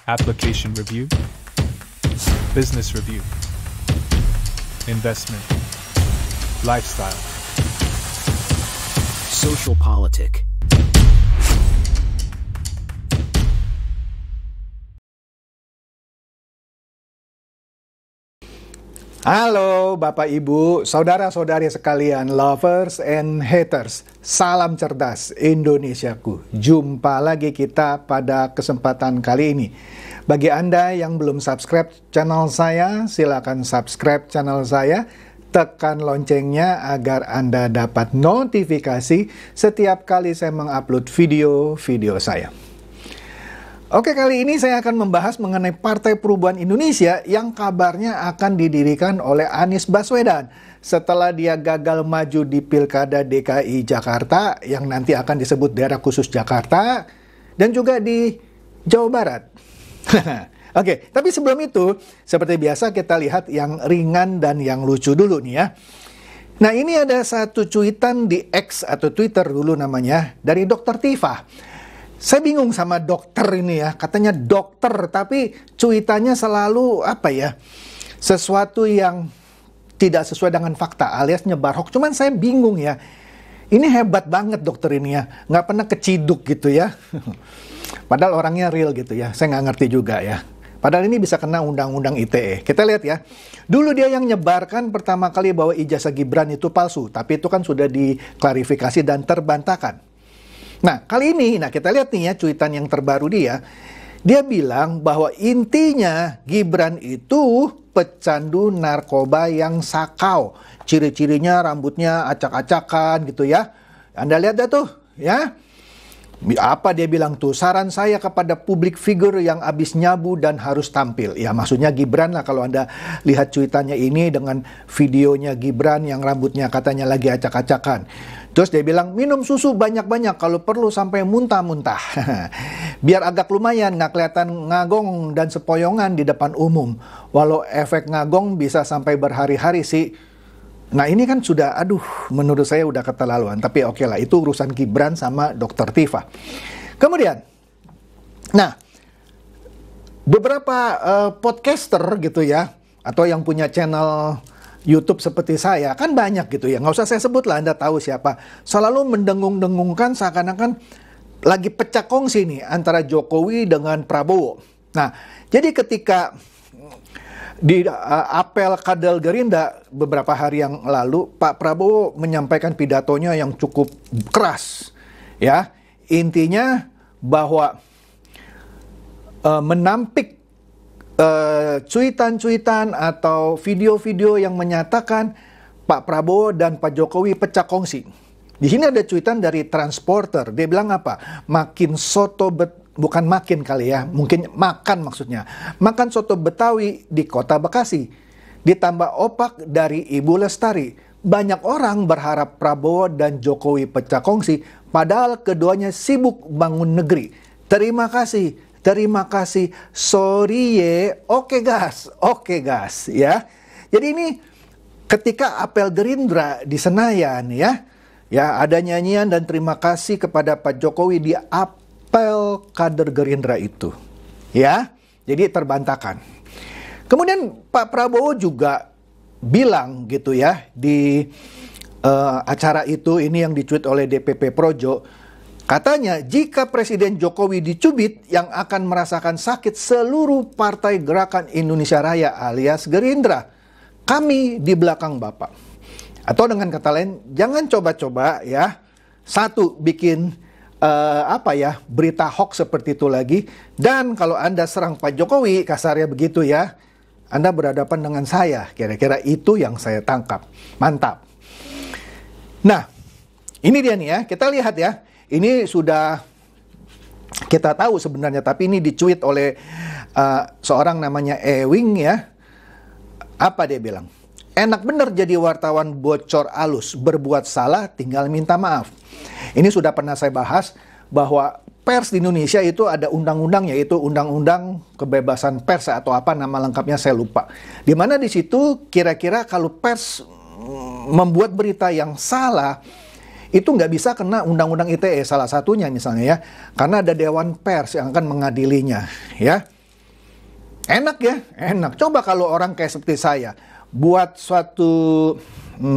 application review, business review, investment, lifestyle, social politic. Halo Bapak Ibu, saudara-saudari sekalian, lovers and haters. Salam cerdas Indonesiaku. Jumpa lagi kita pada kesempatan kali ini. Bagi Anda yang belum subscribe channel saya, silakan subscribe channel saya. Tekan loncengnya agar Anda dapat notifikasi setiap kali saya mengupload video-video saya. Oke, kali ini saya akan membahas mengenai Partai Perubahan Indonesia yang kabarnya akan didirikan oleh Anies Baswedan setelah dia gagal maju di Pilkada DKI Jakarta yang nanti akan disebut daerah khusus Jakarta dan juga di Jawa Barat. Oke, tapi sebelum itu seperti biasa kita lihat yang ringan dan yang lucu dulu nih ya. Nah, ini ada satu cuitan di X atau Twitter dulu namanya dari Dr. Tifa. Saya bingung sama dokter ini ya, katanya dokter, tapi cuitannya selalu apa ya, sesuatu yang tidak sesuai dengan fakta alias nyebar hoax. Cuman saya bingung ya, ini hebat banget dokter ini ya, nggak pernah keciduk gitu ya. Padahal orangnya real gitu ya, saya nggak ngerti juga ya. Padahal ini bisa kena undang-undang ITE. Kita lihat ya, dulu dia yang nyebarkan pertama kali bahwa ijazah Gibran itu palsu, tapi itu kan sudah diklarifikasi dan terbantahkan. Nah, kali ini, kita lihat nih ya cuitan yang terbaru dia. Dia bilang bahwa intinya Gibran itu pecandu narkoba yang sakau. Ciri-cirinya rambutnya acak-acakan gitu ya. Anda lihat dah tuh ya. Apa dia bilang tuh? Saran saya kepada publik figur yang abis nyabu dan harus tampil. Ya maksudnya Gibran lah, kalau Anda lihat cuitannya ini dengan videonya Gibran yang rambutnya katanya lagi acak-acakan. Terus dia bilang minum susu banyak-banyak, kalau perlu sampai muntah-muntah. Biar agak lumayan nggak kelihatan ngagong dan sepoyongan di depan umum. Walau efek ngagong bisa sampai berhari-hari sih. Nah ini kan sudah, menurut saya udah keterlaluan. Tapi oke lah, itu urusan Gibran sama Dr. Tifa. Kemudian, nah beberapa podcaster gitu ya, atau yang punya channel YouTube seperti saya, kan banyak gitu ya. Nggak usah saya sebut lah, Anda tahu siapa. Selalu mendengung-dengungkan seakan-akan lagi pecah kongsi nih antara Jokowi dengan Prabowo. Nah, jadi ketika di apel kader Gerindra beberapa hari yang lalu, Pak Prabowo menyampaikan pidatonya yang cukup keras. Ya, intinya bahwa menampik cuitan-cuitan atau video-video yang menyatakan Pak Prabowo dan Pak Jokowi pecah kongsi. Di sini ada cuitan dari Transporter. Dia bilang apa? Makin soto bukan makin kali ya, mungkin makan maksudnya. Makan soto Betawi di Kota Bekasi. Ditambah opak dari Ibu Lestari. Banyak orang berharap Prabowo dan Jokowi pecah kongsi, padahal keduanya sibuk bangun negeri. Terima kasih, sorry ye, oke gas, ya. Jadi ini ketika apel Gerindra di Senayan ya ada nyanyian dan terima kasih kepada Pak Jokowi di apel kader Gerindra itu, ya. Jadi terbantahkan. Kemudian Pak Prabowo juga bilang gitu ya di acara itu, ini yang dicuit oleh DPP Projo. Katanya, jika Presiden Jokowi dicubit, yang akan merasakan sakit seluruh Partai Gerakan Indonesia Raya alias Gerindra. Kami di belakang Bapak. Atau dengan kata lain, jangan coba-coba ya, satu, bikin berita hoax seperti itu lagi. Dan kalau Anda serang Pak Jokowi, kasarnya begitu ya, Anda berhadapan dengan saya. Kira-kira itu yang saya tangkap. Mantap. Nah, ini dia nih ya, kita lihat ya. Ini sudah kita tahu sebenarnya, tapi ini dicuit oleh seorang namanya Ewing ya. Apa dia bilang? Enak bener jadi wartawan bocor alus, berbuat salah tinggal minta maaf. Ini sudah pernah saya bahas bahwa pers di Indonesia itu ada undang-undang, yaitu Undang-Undang Kebebasan Pers atau apa nama lengkapnya saya lupa. Di mana di situ kira-kira kalau pers membuat berita yang salah, itu nggak bisa kena Undang-Undang ITE salah satunya misalnya ya, karena ada Dewan Pers yang akan mengadilinya ya. Enak ya, enak. Coba kalau orang kayak seperti saya buat suatu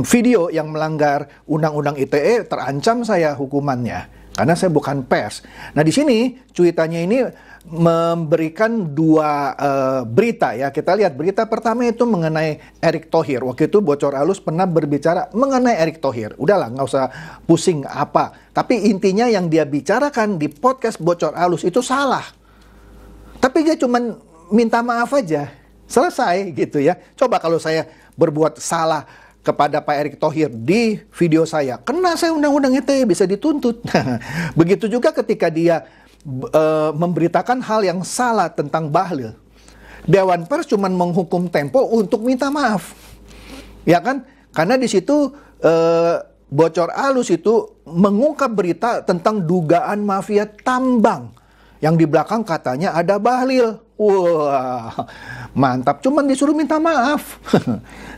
video yang melanggar Undang-Undang ITE, terancam saya hukumannya karena saya bukan pers. Nah di sini cuitannya ini memberikan dua berita ya. Kita lihat berita pertama itu mengenai Erick Thohir. Waktu itu Bocor Alus pernah berbicara mengenai Erick Thohir. Udahlah, nggak usah pusing apa. Tapi intinya yang dia bicarakan di podcast Bocor Alus itu salah. Tapi dia cuman minta maaf aja. Selesai gitu ya. Coba kalau saya berbuat salah kepada Pak Erick Thohir di video saya, kena saya Undang-Undang ITE, bisa dituntut. Begitu juga ketika dia memberitakan hal yang salah tentang Bahlil. Dewan Pers cuma menghukum Tempo untuk minta maaf. Ya kan? Karena di situ Bocor Alus itu mengungkap berita tentang dugaan mafia tambang. Yang di belakang katanya ada Bahlil. Wah, mantap. Cuman disuruh minta maaf.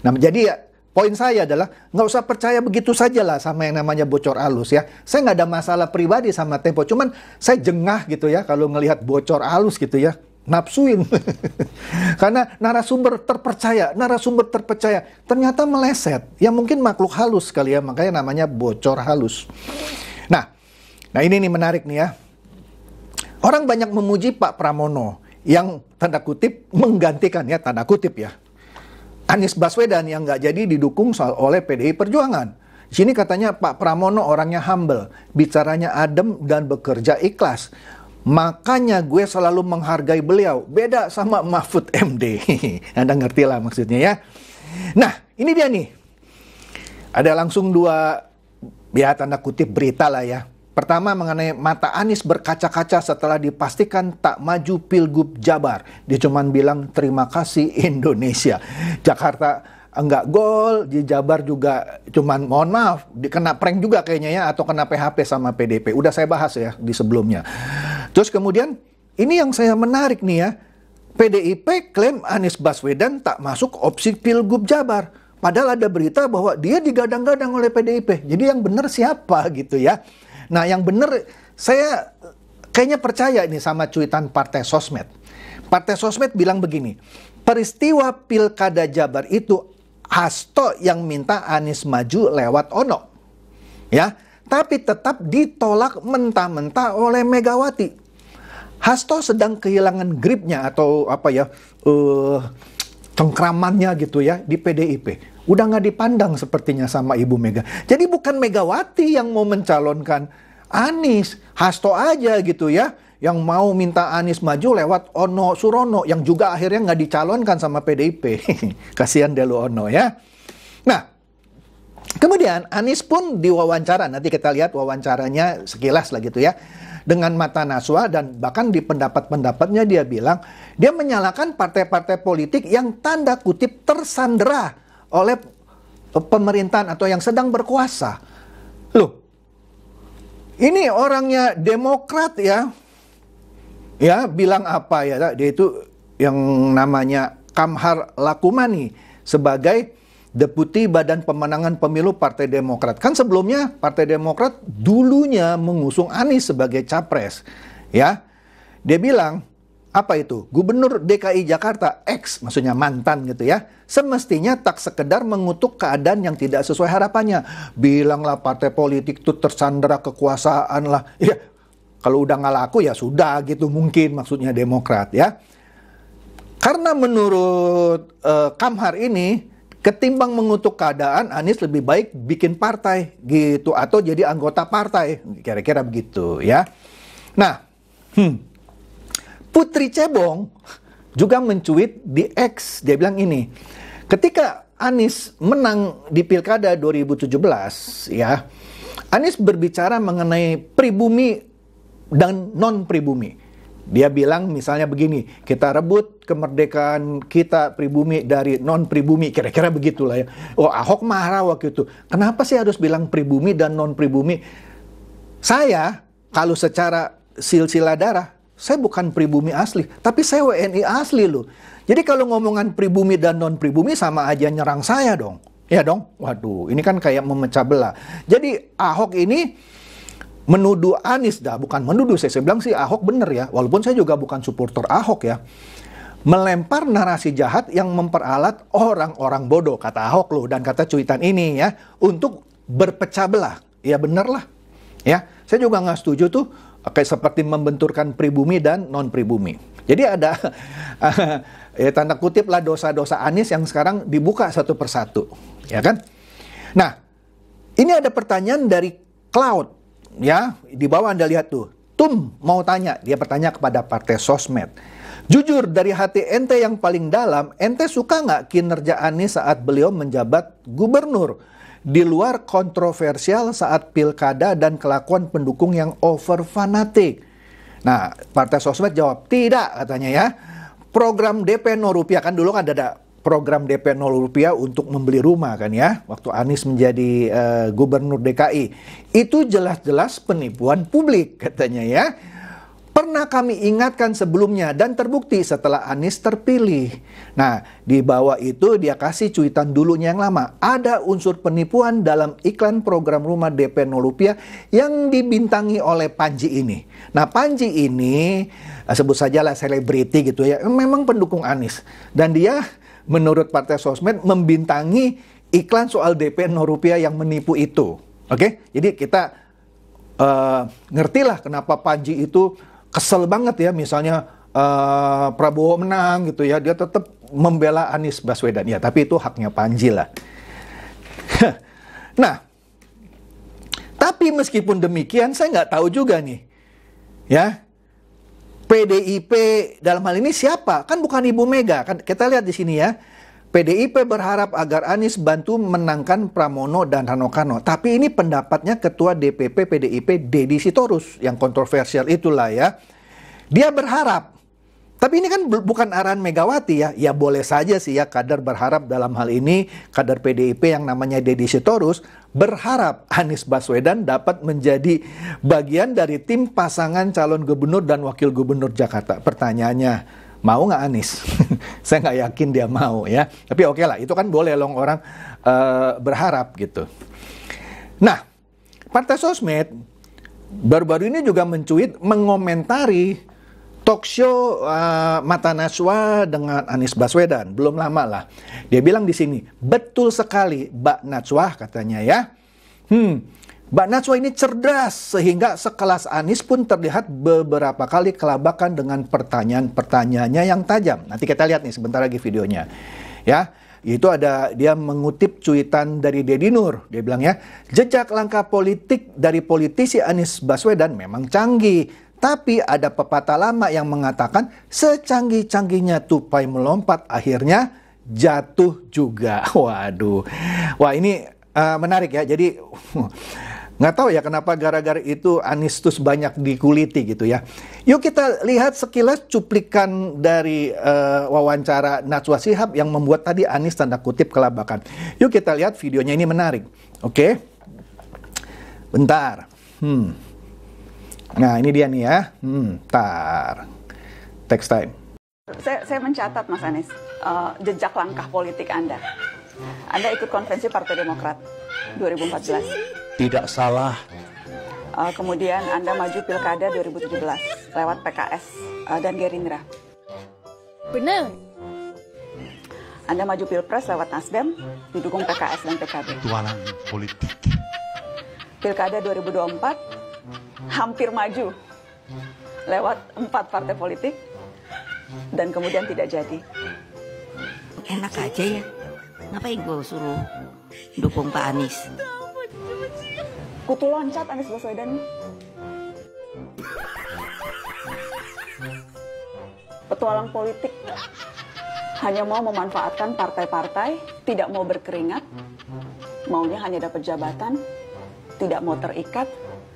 Nah, jadi ya, poin saya adalah nggak usah percaya begitu saja lah sama yang namanya Bocor Alus ya. Saya nggak ada masalah pribadi sama Tempo, cuman saya jengah gitu ya kalau ngelihat Bocor Alus gitu ya, nafsuin. Karena narasumber terpercaya ternyata meleset. Ya mungkin makhluk halus kali ya, makanya namanya Bocor Halus. Nah ini nih menarik nih ya. Orang banyak memuji Pak Pramono yang tanda kutip menggantikan ya, tanda kutip ya, Anies Baswedan yang nggak jadi didukung oleh PDI Perjuangan. Di sini katanya Pak Pramono orangnya humble, bicaranya adem dan bekerja ikhlas. Makanya gue selalu menghargai beliau. Beda sama Mahfud MD. Anda ngerti lah maksudnya ya. Nah, ini dia nih. Ada langsung dua, ya tanda kutip berita lah ya. Pertama mengenai mata Anies berkaca-kaca setelah dipastikan tak maju Pilgub Jabar. Dia cuma bilang terima kasih Indonesia. Jakarta enggak gol, di Jabar juga cuman mohon maaf, kena prank juga kayaknya ya, atau kena PHP sama PDP. Udah saya bahas ya di sebelumnya. Terus kemudian ini yang saya menarik nih ya. PDIP klaim Anies Baswedan tak masuk opsi Pilgub Jabar. Padahal ada berita bahwa dia digadang-gadang oleh PDIP. Jadi yang benar siapa gitu ya. Nah yang benar saya kayaknya percaya ini sama cuitan Partai Sosmed. Partai Sosmed bilang begini, peristiwa Pilkada Jabar itu Hasto yang minta Anies maju lewat Ono. Ya, tapi tetap ditolak mentah-mentah oleh Megawati. Hasto sedang kehilangan gripnya atau apa ya, cengkramannya gitu ya di PDIP. Udah nggak dipandang sepertinya sama Ibu Mega. Jadi bukan Megawati yang mau mencalonkan Anies, Hasto aja gitu ya, yang mau minta Anies maju lewat Ono Surono, yang juga akhirnya nggak dicalonkan sama PDIP. Kasihan Delu Ono ya. Nah, kemudian Anies pun diwawancara, nanti kita lihat wawancaranya sekilas lah gitu ya, dengan mata Naswa, dan bahkan di pendapat-pendapatnya dia bilang, dia menyalahkan partai-partai politik yang tanda kutip tersandera oleh pemerintahan atau yang sedang berkuasa. Loh, ini orangnya Demokrat ya. Ya, bilang apa ya? Dia itu yang namanya Kamhar Lakumani sebagai Deputi Badan Pemenangan Pemilu Partai Demokrat. Kan sebelumnya Partai Demokrat dulunya mengusung Anies sebagai capres. Ya. Dia bilang, apa itu? Gubernur DKI Jakarta X, maksudnya mantan gitu ya, semestinya tak sekedar mengutuk keadaan yang tidak sesuai harapannya. Bilanglah partai politik itu tersandera kekuasaan lah. Ya, kalau udah nggak laku ya sudah gitu mungkin maksudnya Demokrat ya. Karena menurut Kamhar ini, ketimbang mengutuk keadaan, Anies lebih baik bikin partai gitu atau jadi anggota partai, kira-kira begitu ya. Nah, Putri Cebong juga mencuit di X. Dia bilang ini, ketika Anies menang di Pilkada 2017 ya, Anies berbicara mengenai pribumi dan non pribumi. Dia bilang misalnya begini, kita rebut kemerdekaan kita pribumi dari non pribumi, kira-kira begitulah ya. Oh, Ahok marah waktu itu. Kenapa sih harus bilang pribumi dan non pribumi? Saya kalau secara silsilah darah, saya bukan pribumi asli, tapi saya WNI asli loh. Jadi kalau ngomongan pribumi dan non pribumi sama aja nyerang saya dong. Ya dong? Waduh, ini kan kayak memecah belah. Jadi Ahok ini menuduh Anies, bukan menuduh, saya bilang sih Ahok bener ya, walaupun saya juga bukan supporter Ahok ya. melempar narasi jahat yang memperalat orang-orang bodoh, kata Ahok loh, dan kata cuitan ini ya, untuk berpecah belah. Ya bener lah. Ya, saya juga nggak setuju tuh kayak seperti membenturkan pribumi dan non-pribumi. Jadi ada ya, tanda kutip lah dosa-dosa Anies yang sekarang dibuka satu persatu. Ya kan? Nah, ini ada pertanyaan dari Cloud. Ya, di bawah Anda lihat tuh. Tum mau tanya, dia bertanya kepada partai sosmed. Jujur dari hati ente yang paling dalam, ente suka nggak kinerja Anies saat beliau menjabat gubernur? Di luar kontroversial saat pilkada dan kelakuan pendukung yang over fanatik. Nah, partai sosmed jawab, tidak katanya ya. Program DP 0 rupiah, kan dulu kan ada program DP 0 rupiah untuk membeli rumah kan ya. Waktu Anies menjadi gubernur DKI. Itu jelas-jelas penipuan publik katanya ya. Pernah kami ingatkan sebelumnya dan terbukti setelah Anies terpilih. Nah, di bawah itu dia kasih cuitan dulunya yang lama. Ada unsur penipuan dalam iklan program rumah DP 0 rupiah yang dibintangi oleh Panji ini. Nah, Panji ini sebut sajalah selebriti gitu ya. Memang pendukung Anies. Dan dia menurut partai sosmed membintangi iklan soal DP 0 rupiah yang menipu itu. Oke? Jadi kita ngertilah kenapa Panji itu kesel banget ya, misalnya Prabowo menang gitu ya, dia tetap membela Anies Baswedan. Ya, tapi itu haknya Panji lah. Nah, tapi meskipun demikian, saya nggak tahu juga nih, ya, PDIP dalam hal ini siapa? Kan bukan Ibu Mega. Kan kita lihat di sini ya. PDIP berharap agar Anies bantu menangkan Pramono dan Rano Karno. Tapi ini pendapatnya Ketua DPP PDIP Deddy Sitorus yang kontroversial itulah ya. Dia berharap. Tapi ini kan bukan arahan Megawati ya. Ya boleh saja sih ya kader berharap dalam hal ini. Kader PDIP yang namanya Deddy Sitorus berharap Anies Baswedan dapat menjadi bagian dari tim pasangan calon gubernur dan wakil gubernur Jakarta. Pertanyaannya, mau nggak Anies? Saya nggak yakin dia mau ya. Tapi oke lah, itu kan boleh loh orang berharap gitu. Nah, partai sosmed baru-baru ini juga mencuit mengomentari talk show Mata Najwa dengan Anies Baswedan. Belum lama lah. Dia bilang di sini, betul sekali Mbak Najwa katanya ya. Mbak Najwa ini cerdas sehingga sekelas Anies pun terlihat beberapa kali kelabakan dengan pertanyaan-pertanyaannya yang tajam. Nanti kita lihat nih sebentar lagi videonya. Ya, itu ada dia mengutip cuitan dari Deddy Nur. Dia bilang ya, jejak langkah politik dari politisi Anies Baswedan memang canggih. Tapi ada pepatah lama yang mengatakan secanggih-canggihnya tupai melompat akhirnya jatuh juga. Waduh. Wah, ini menarik ya. Jadi nggak tahu ya kenapa gara-gara itu Anies terus banyak dikuliti gitu ya. Yuk kita lihat sekilas cuplikan dari wawancara Najwa Shihab yang membuat tadi Anies tanda kutip kelabakan. Yuk kita lihat videonya, ini menarik. Oke. Bentar. Nah ini dia nih ya. Bentar. Text time. Saya mencatat Mas Anies, jejak langkah politik Anda. Anda ikut konvensi Partai Demokrat 2014. Tidak salah. Kemudian Anda maju Pilkada 2017 lewat PKS dan Gerindra. Benar. Anda maju Pilpres lewat Nasdem, didukung PKS dan PKB. Petualang politik. Pilkada 2024 hampir maju lewat 4 partai politik dan kemudian tidak jadi. Enak aja ya. Ngapain gue suruh dukung Pak Anies? Kutu loncat Anies Baswedan. Petualang politik, hanya mau memanfaatkan partai-partai, tidak mau berkeringat, maunya hanya dapat jabatan, tidak mau terikat,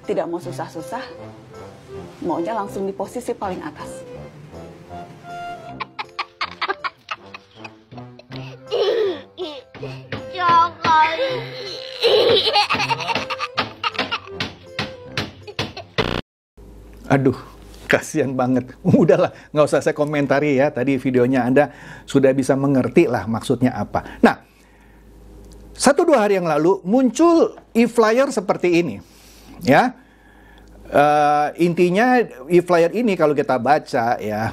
tidak mau susah-susah, maunya langsung di posisi paling atas. Aduh, kasihan banget. Udahlah, nggak usah saya komentari ya. Tadi videonya Anda sudah bisa mengerti lah maksudnya apa. Nah, 1-2 hari yang lalu muncul e-flyer seperti ini. Ya, intinya e-flyer ini kalau kita baca ya,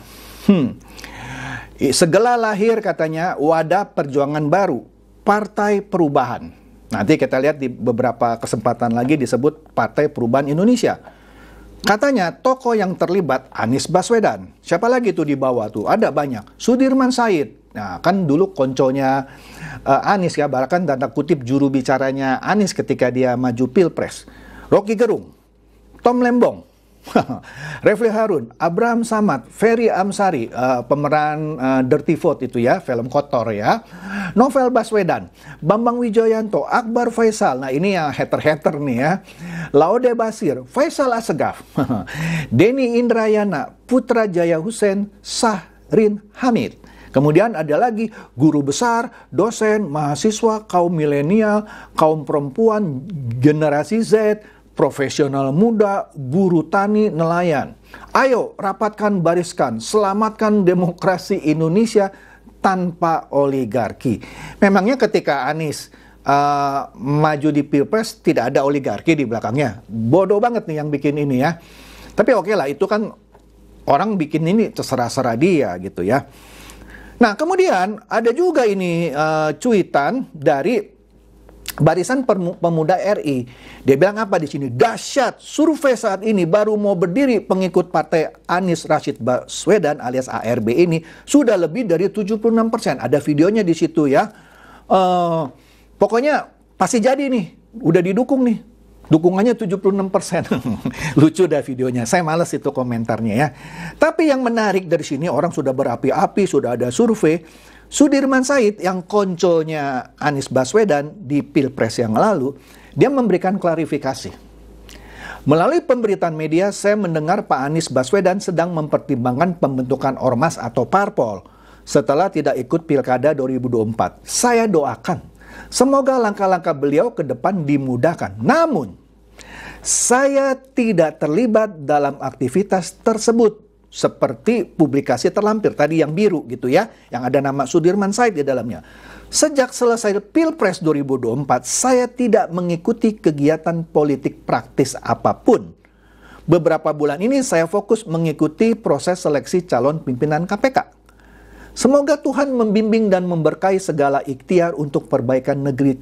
Segala lahir katanya wadah perjuangan baru, Partai Perubahan. Nanti kita lihat di beberapa kesempatan lagi disebut Partai Perubahan Indonesia. Katanya tokoh yang terlibat Anies Baswedan. Siapa lagi tuh di bawah tuh? Ada banyak. Sudirman Said. Nah, kan dulu konconya Anies ya, bahkan tanda kutip juru bicaranya Anies ketika dia maju Pilpres. Rocky Gerung, Tom Lembong, Refli Harun, Abraham Samad, Ferry Amsari, pemeran Dirty Vote itu ya, film kotor ya. Novel Baswedan, Bambang Wijoyanto, Akbar Faisal. Nah, ini yang hater-hater nih ya. Laude Basir, Faisal Assegaf, Denny Indrayana, Putra Jaya Hussein, Sahrin Hamid. Kemudian ada lagi guru besar, dosen, mahasiswa, kaum milenial, kaum perempuan, generasi Z, profesional muda, buruh tani, nelayan. Ayo rapatkan bariskan, selamatkan demokrasi Indonesia tanpa oligarki. Memangnya ketika Anies maju di Pilpres tidak ada oligarki di belakangnya? Bodoh banget nih yang bikin ini ya. Tapi oke lah, itu kan orang bikin ini terserah-serah dia gitu ya. Nah, kemudian ada juga ini cuitan dari Barisan Pemuda RI. Dia bilang apa di sini? Dahsyat, survei saat ini baru mau berdiri pengikut partai Anies Rashid Baswedan alias ARB ini sudah lebih dari 76%. Ada videonya di situ ya. Pokoknya pasti jadi nih, udah didukung nih. Dukungannya 76%. Lucu dah videonya. Saya males itu komentarnya ya. Tapi yang menarik dari sini, orang sudah berapi-api, sudah ada survei. Sudirman Said yang konconya Anies Baswedan di Pilpres yang lalu, dia memberikan klarifikasi. Melalui pemberitaan media, saya mendengar Pak Anies Baswedan sedang mempertimbangkan pembentukan ormas atau parpol setelah tidak ikut Pilkada 2024. Saya doakan, semoga langkah-langkah beliau ke depan dimudahkan. Namun, saya tidak terlibat dalam aktivitas tersebut. Seperti publikasi terlampir tadi yang biru gitu ya, yang ada nama Sudirman Said di dalamnya. Sejak selesai Pilpres 2024, saya tidak mengikuti kegiatan politik praktis apapun. Beberapa bulan ini saya fokus mengikuti proses seleksi calon pimpinan KPK. Semoga Tuhan membimbing dan memberkahi segala ikhtiar untuk perbaikan negeri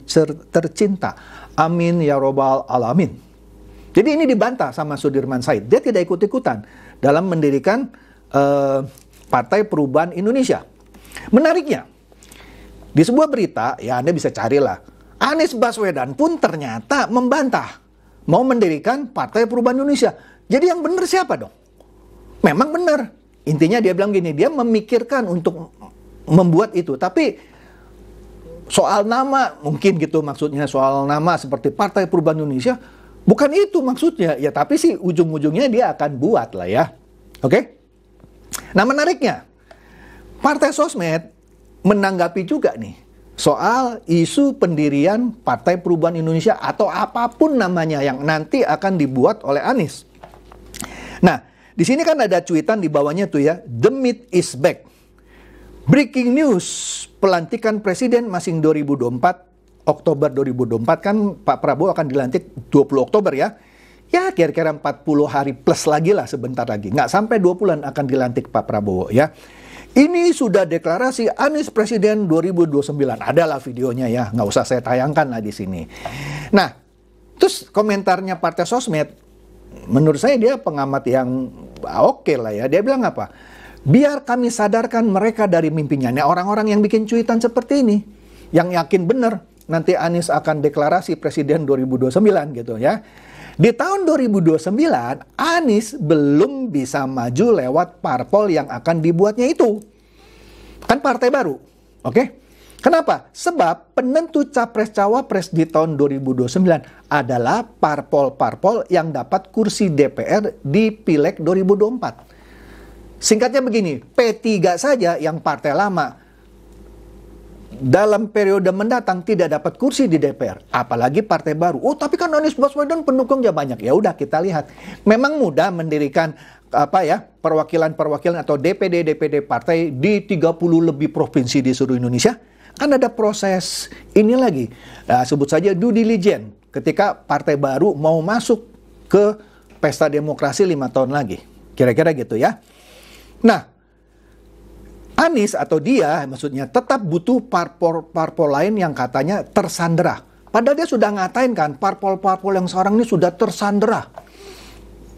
tercinta. Amin ya robbal alamin. Jadi ini dibantah sama Sudirman Said. Dia tidak ikut-ikutan dalam mendirikan Partai Perubahan Indonesia. Menariknya, di sebuah berita, ya Anda bisa carilah, Anies Baswedan pun ternyata membantah mau mendirikan Partai Perubahan Indonesia. Jadi yang benar siapa dong? Memang benar. Intinya dia bilang gini, dia memikirkan untuk membuat itu. Tapi soal nama, mungkin gitu maksudnya, soal nama seperti Partai Perubahan Indonesia, bukan itu maksudnya. Ya tapi sih ujung-ujungnya dia akan buat lah ya. Oke? Nah menariknya, Partai Sosmed menanggapi juga nih soal isu pendirian Partai Perubahan Indonesia atau apapun namanya yang nanti akan dibuat oleh Anies. Nah, di sini kan ada cuitan di bawahnya tuh ya, The Myth is back. Breaking news, pelantikan Presiden masing 2024, Oktober 2024 kan Pak Prabowo akan dilantik 20 Oktober ya. Ya kira-kira 40 hari plus lagi lah sebentar lagi. Nggak sampai 2 bulan akan dilantik Pak Prabowo ya. Ini sudah deklarasi Anies Presiden 2029. Adalah videonya ya, nggak usah saya tayangkan lah di sini. Nah, terus komentarnya Partai Sosmed, menurut saya dia pengamat yang oke lah ya. Dia bilang apa? Biar kami sadarkan mereka dari mimpinya. Nah, orang-orang yang bikin cuitan seperti ini, yang yakin benar nanti Anies akan deklarasi Presiden 2029 gitu ya. Di tahun 2029, Anies belum bisa maju lewat parpol yang akan dibuatnya itu. Kan partai baru, oke? Kenapa? Sebab penentu capres-cawapres di tahun 2029 adalah parpol-parpol yang dapat kursi DPR di Pileg 2024. Singkatnya begini, P3 saja yang partai lama dalam periode mendatang tidak dapat kursi di DPR, apalagi partai baru. Oh, tapi kan Anies Baswedan pendukungnya banyak. Ya udah kita lihat. Memang mudah mendirikan perwakilan-perwakilan atau DPD partai di 30 lebih provinsi di seluruh Indonesia. Kan ada proses ini lagi. Sebut saja due diligence ketika partai baru mau masuk ke pesta demokrasi 5 tahun lagi. Kira-kira gitu ya. Nah, Anies atau dia maksudnya tetap butuh parpol lain yang katanya tersandera. Padahal dia sudah ngatain kan, parpol-parpol yang sekarang ini sudah tersandera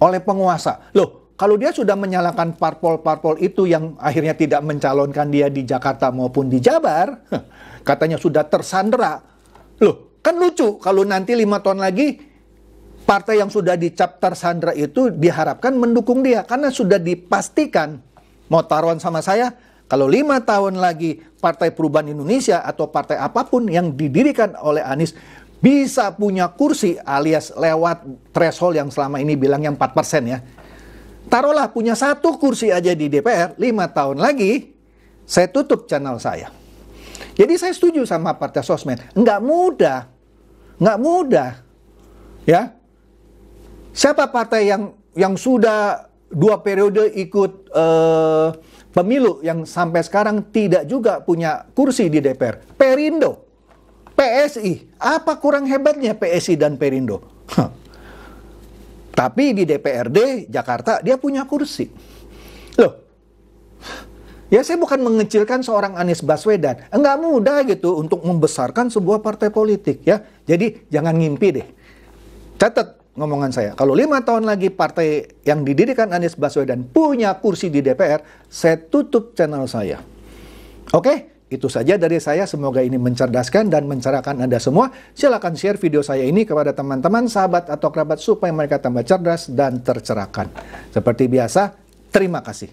oleh penguasa. Loh, kalau dia sudah menyalahkan parpol-parpol itu yang akhirnya tidak mencalonkan dia di Jakarta maupun di Jabar, katanya sudah tersandera. Loh, kan lucu kalau nanti 5 tahun lagi partai yang sudah dicap tersandera itu diharapkan mendukung dia. Karena sudah dipastikan, mau taruhan sama saya, kalau 5 tahun lagi Partai Perubahan Indonesia atau partai apapun yang didirikan oleh Anies bisa punya kursi alias lewat threshold yang selama ini bilangnya 4% ya. Taruhlah punya 1 kursi aja di DPR, 5 tahun lagi saya tutup channel saya. Jadi saya setuju sama Partai Sosmed. Nggak mudah. Ya. Siapa partai yang sudah 2 periode ikut pemilu yang sampai sekarang tidak juga punya kursi di DPR? Perindo, PSI. Apa kurang hebatnya PSI dan Perindo? Tapi di DPRD Jakarta dia punya kursi. Loh, ya saya bukan mengecilkan seorang Anies Baswedan. Enggak mudah gitu untuk membesarkan sebuah partai politik ya. Jadi jangan ngimpi deh. Catat ngomongan saya. Kalau 5 tahun lagi partai yang didirikan Anies Baswedan punya kursi di DPR, saya tutup channel saya. Oke, itu saja dari saya. Semoga ini mencerdaskan dan mencerahkan Anda semua. Silakan share video saya ini kepada teman-teman, sahabat atau kerabat supaya mereka tambah cerdas dan tercerahkan. Seperti biasa, terima kasih.